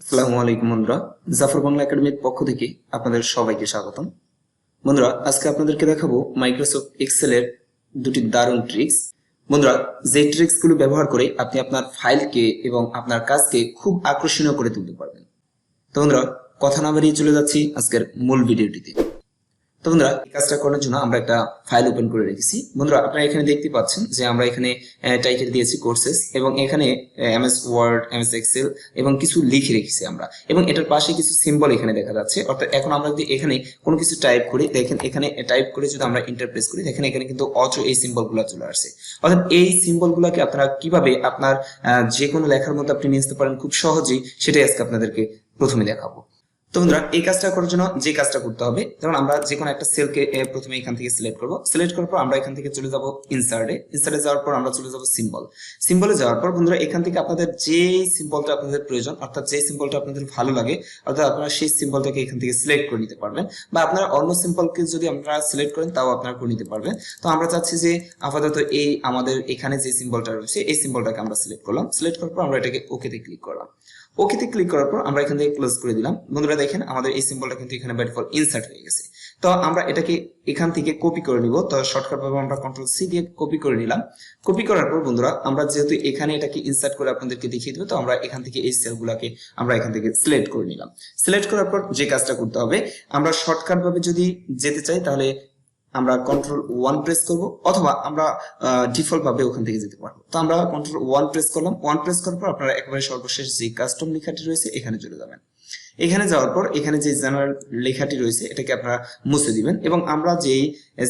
আসসালামু আলাইকুম বন্ধুরা, জাফর বাংলা একাডেমির পক্ষ থেকে আপনাদের সবাইকে স্বাগতম। বন্ধুরা, আজকে আপনাদেরকে দেখাবো মাইক্রোসফট এক্সেলের দুটি দারুণ ট্রিক্স। বন্ধুরা, যে ট্রিক্স গুলো ব্যবহার করে আপনি আপনার ফাইলকে এবং আপনার কাজকে খুব আকর্ষণীয় করে তুলতে পারবেন। তো বন্ধুরা, কথা না বাড়িয়ে চলে যাচ্ছি আজকের মূল ভিডিওটিতে। তো বন্ধুরা, এই কাজটা করার জন্য আমরা একটা ফাইল ওপেন করে রেখেছি। বন্ধুরা, আপনারা এখানে দেখতে পাচ্ছেন যে আমরা এখানে টাইটেল দিয়েছি কোর্সেস, এবং এখানে এমএস ওয়ার্ড, এমএস এক্সেল এবং কিছু লিখে রেখেছি আমরা, এবং এটার পাশে কিছু সিম্বল এখানে দেখা যাচ্ছে। অর্থাৎ এখন আমরা যদি এখানে কোনো কিছু টাইপ করি, দেখেন এখানে টাইপ করে যদি আমরা ইন্টারপ্রেস করি, দেখেন এখানে কিন্তু অটো এই সিম্বলগুলো চলে আসছে। অর্থাৎ এই সিম্বলগুলোকে আপনারা কিভাবে আপনার যে কোনো লেখার মধ্যে আপনি নিয়ে আসতে পারেন খুব সহজেই, সেটাই আজকে আপনাদেরকে প্রথমে দেখাবো। তো বন্ধুরা, এই কাজটা করার জন্য যে কাজটা করতে হবে, যেমন আমরা যে কোনো একটা সেলকে প্রথমে এখান থেকে সিলেক্ট করব। সিলেক্ট করার পর আমরা এখান থেকে চলে যাব ইনসার্টে যাওয়ার পর আমরা চলে যাব সিম্বলে যাওয়ার পর বন্ধুরা, এখান থেকে আপনাদের যে সিম্বলটা আপনাদের প্রয়োজন, অর্থাৎ যে সিম্বলটা আপনাদের ভালো লাগে, অর্থাৎ আপনারা সেই সিম্বলটাকে এখান থেকে সিলেক্ট করে নিতে পারবেন, বা আপনারা অন্য সিম্বলকে যদি আপনারা সিলেক্ট করেন তাও আপনারা করে নিতে পারবেন। তো আমরা চাচ্ছি যে আপাতত এই আমাদের এখানে যে সিম্বলটা রয়েছে এই সিম্বলটাকে আমরা সিলেক্ট করলাম। সিলেক্ট করার পর আমরা এটাকে ওকেতে ক্লিক করলাম। ওকেতে ক্লিক করার পর আমরা এখান থেকে ক্লোজ করে দিলাম। বন্ধুরা দেখেন, আমাদের এই সিম্বলটা কিন্তু এখানে বাই ডিফল্ট ইনসার্ট হয়ে গেছে। তো আমরা এটাকে এখান থেকে কপি করে নিব। তো শর্টকাট ভাবে আমরা কন্ট্রোল সি দিয়ে কপি করে নিলাম। কপি করার পর বন্ধুরা, আমরা যেহেতু এখানে এটাকে ইনসার্ট করে আপনাদেরকে দেখিয়ে দেবো, তো আমরা এখান থেকে এই সেলগুলোকে আমরা এখান থেকে সিলেক্ট করে নিলাম। সিলেক্ট করার পর যে কাজটা করতে হবে, আমরা শর্টকাট ভাবে যদি যেতে চাই তাহলে আমরা কন্ট্রোল 1 প্রেস করব, অথবা আমরা ডিফল্ট ভাবে ওখান থেকে যেতে পারবো। তো আমরা কন্ট্রোল 1 প্রেস করলাম। 1 প্রেস করার পর আপনারা একেবারে সর্বশেষ যে কাস্টম লেখাটি রয়েছে এখানে চলে যাবেন। এখানে যাওয়ার পর এখানে যে জেনারেল লেখাটি রয়েছে এটাকে আপনারা মুছে দিবেন, এবং আমরা যেই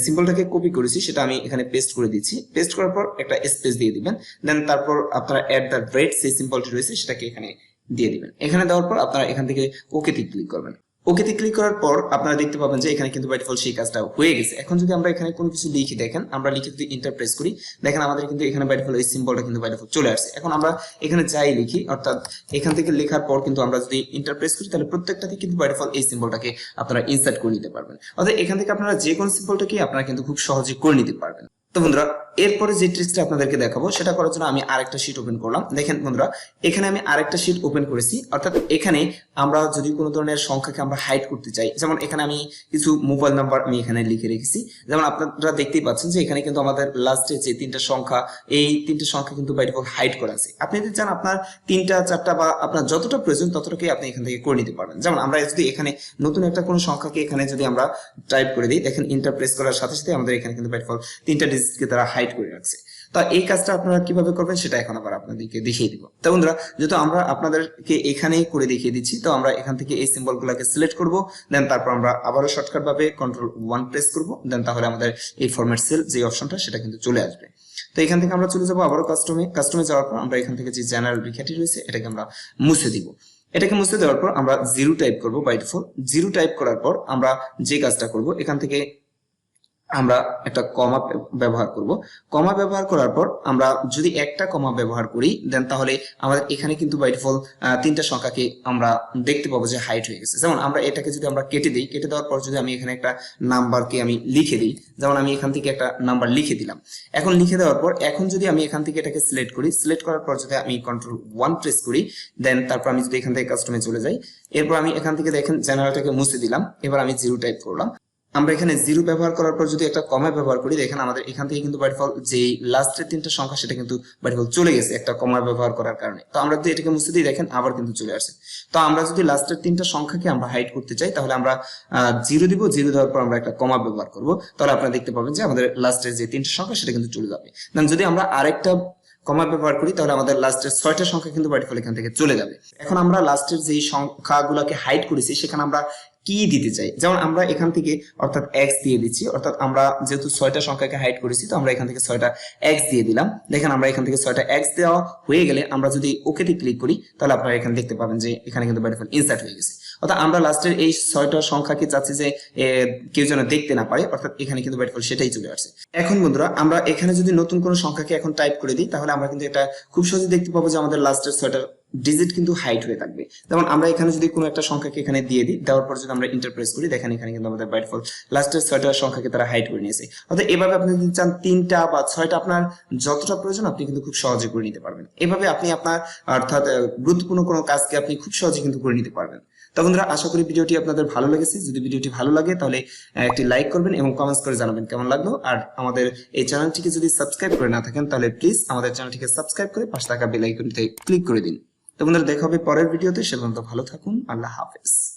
সিম্বলটাকে কপি করেছি সেটা আমি এখানে পেস্ট করে দিচ্ছি। পেস্ট করার পর একটা স্পেস দিয়ে দিবেন, দেন তারপর আপনারা @, যে সিম্বলটি রয়েছে সেটাকে এখানে দিয়ে দিবেন। এখানে দেওয়ার পর আপনারা এখান থেকে ওকেতে ক্লিক করবেন। ওকেতে ক্লিক করার পর আপনারা দেখতে পাবেন যে এখানে কিন্তু বাই ডিফল্ট সেই কাজটা হয়ে গেছে। এখন যদি আমরা এখানে কোনো কিছু লিখি, দেখেন আমরা লিখে যদি ইন্টারপ্রেস করি, দেখেন আমাদের কিন্তু এখানে বাই ডিফল্ট এই সিম্বলটা কিন্তু বাই ডিফল্ট চলে আসছে। এখন আমরা এখানে যাই লিখি, অর্থাৎ এখান থেকে লেখার পর কিন্তু আমরা যদি ইন্টারপ্রেস করি, তাহলে প্রত্যেকটাতে কিন্তু বাই ডিফল্ট এই সিম্বলটাকে আপনারা ইনসার্ট করে নিতে পারবেন। অর্থাৎ এখান থেকে আপনারা যে কোনো সিম্বলটাকে আপনারা কিন্তু খুব সহজে করে নিতে পারবেন। তো বন্ধুরা, এরপরে যে ট্রিক্সটা আপনাদেরকে দেখাবো সেটা করার জন্য আমি আরেকটা শীট ওপেন করলাম। দেখেন বন্ধুরা, এখানে আমি আরেকটা শীট ওপেন করেছি। অর্থাৎ এখানে আমরা যদি কোনো ধরনের সংখ্যাকে আমরা হাইড করতে চাই, যেমন এখানে আমি কিছু মোবাইল নাম্বার আমি এখানে লিখে রেখেছি। যেমন আপনারা দেখতেই পাচ্ছেন যে এখানে কিন্তু আমাদের লাস্টে যে তিনটা সংখ্যা, এই তিনটা সংখ্যা কিন্তু বাই ডিফল্ট হাইড করা আছে। আপনি যদি চান আপনার 3টা 4টা বা আপনার যতটা প্রয়োজন ততটাকে আপনি এখান থেকে করে নিতে পারবেন। যেমন আমরা যদি এখানে নতুন একটা কোনো সংখ্যাকে এখানে যদি আমরা টাইপ করে দিই, দেখেন ইন্টারপ্রেস করার সাথে সাথে আমাদের এখানে কিন্তু বাই ডিফল্ট 3টা ডিজিটকে তারা হাইড করে রাখছে। তো এই কাজটা আপনারা কিভাবে করবেন সেটা এখন আবার আপনাদেরকে দেখিয়ে দিব। তো বন্ধুরা, যেহেতু আমরা আপনাদেরকে এখানেই করে দেখিয়ে দিচ্ছি, তো আমরা এখান থেকে এই সিম্বলগুলোকে সিলেক্ট করব, দেন তারপর আমরা আবারও শর্টকাট ভাবে কন্ট্রোল 1 প্রেস করব, দেন তাহলে আমাদের এই ফরম্যাট সেল যে অপশনটা সেটা কিন্তু চলে আসবে। তো এখান থেকে আমরা চলে যাব আবারও কাস্টমে যাওয়ার পর আমরা এখান থেকে যে জেনারেল লেখাটি রয়েছে এটাকে আমরা মুছে দিব। এটাকে মুছে দেওয়ার পর আমরা 0 টাইপ করব বাই ডিফল্ট। 0 টাইপ করার পর আমরা যে কাজটা করব, এখান থেকে আমরা একটা কমা ব্যবহার করব। কমা ব্যবহার করার পর আমরা যদি একটা কমা ব্যবহার করি, দেন তাহলে আমাদের এখানে কিন্তু বাই ডিফল্ট 3টা সংখ্যাকে আমরা দেখতে পাবো যে হাইড হয়ে গেছে। যেমন আমরা এটাকে যদি আমরা কেটে দিই, কেটে দেওয়ার পর যদি আমি এখানে একটা নাম্বারকে আমি লিখে দিই, যেমন আমি এখান থেকে একটা নাম্বার লিখে দিলাম। এখন লিখে দেওয়ার পর এখন যদি আমি এখান থেকে এটাকে সিলেক্ট করি, সিলেক্ট করার পর যদি আমি কন্ট্রোল 1 প্রেস করি, দেন তারপর আমি যদি এখান থেকে কাস্টমে চলে যাই, এরপর আমি এখান থেকে দেখেন জেনারেলটাকে মুছে দিলাম। এবার আমি 0 টাইপ করলাম। আমরা এখানে 0 ব্যবহার করার পর যদি একটা কমা ব্যবহার করি, দেখেন আমাদের এখান থেকে কিন্তু বাই ডিফল্ট যে লাস্টের 3টা সংখ্যা সেটা কিন্তু বাই ডিফল্ট চলে গেছে একটা কমা ব্যবহার করার কারণে। তো আমরা যদি এটাকে মুছে দিই, দেখেন আবার কিন্তু চলে আসে। তো আমরা যদি লাস্টের 3টা সংখ্যাকে আমরা হাইড করতে চাই, তাহলে আমরা 0 দিব। 0 দেওয়ার পর আমরা একটা কমা ব্যবহার করব, তাহলে আপনারা দেখতে পাবেন যে আমাদের লাস্টের যে 3টা সংখ্যা সেটা কিন্তু চলে যাবে। দেন যদি আমরা আরেকটা কমা ব্যবহার করি, তাহলে আমাদের লাস্টের 6টা সংখ্যা কিন্তু বাই ডিফল্ট এখান থেকে চলে যাবে। এখন আমরা লাস্টের যে সংখ্যাগুলোকে হাইড করেছি সেখানে আমরা কি দিতে চাই, যেমন আমরা এখান থেকে অর্থাৎ x দিয়ে দিচ্ছি। অর্থাৎ আমরা যেহেতু 6টা সংখ্যাকে হাইড করেছি, তো আমরা এখান থেকে 6টা x দিয়ে দিলাম। দেখেন আমরা এখান থেকে 6টা x দেওয়া হয়ে গেলে আমরা যদি ওকেতে ক্লিক করি, তাহলে আপনারা এখানে দেখতে পাবেন যে এখানে কিন্তু বাই ডিফল্ট ইনসার্ট হয়ে গেছে। অর্থাৎ আমরা লাস্টের এই 6টা সংখ্যাকে চাচ্ছি যে কেউ যেন দেখতে না পারে, অর্থাৎ এখানে কিন্তু বাই ডিফল্ট সেটাই চলে আসছে। এখন বন্ধুরা, আমরা এখানে যদি নতুন কোনো সংখ্যাকে এখন টাইপ করে দিই, তাহলে আমরা কিন্তু এটা খুব সহজে দেখতে পাবো যে আমাদের লাস্টের 6টা ডিজিট কিন্তু হাইড হয়ে থাকবে। যেমন আমরা এখানে যদি কোনো একটা সংখ্যাকে এখানে দিয়ে দিই, দেওয়ার পর যদি আমরা ইন্টার প্রেস করি, দেখেন এখানে কিন্তু আমাদের বাই ডিফল্ট লাস্টের 6টা সংখ্যাকে তারা হাইড করে নিয়েছে। অর্থাৎ এভাবে আপনি যদি চান 3টা বা 6টা, আপনার যতটা প্রয়োজন আপনি কিন্তু খুব সহজে করে নিতে পারবেন। এভাবে আপনি আপনার অর্থাৎ গুরুত্বপূর্ণ কোনো কাজকে আপনি খুব সহজে কিন্তু করে নিতে পারবেন। তো বন্ধুরা, আশা করি ভিডিওটি আপনাদের ভালো লেগেছে। যদি ভিডিওটি ভালো লাগে তাহলে একটি লাইক করবেন এবং কমেন্টস করে জানাবেন কেমন লাগলো। আর আমাদের এই চ্যানেলটিকে যদি সাবস্ক্রাইব করে না থাকেন তাহলে প্লিজ আমাদের চ্যানেলটিকে সাবস্ক্রাইব করে পাশে থাকা বেল আইকনটিতে ক্লিক করে দিন। তো বন্ধুরা, দেখা হবে পরের ভিডিওতে। সে পর্যন্ত ভালো থাকুন। আল্লাহ হাফেজ।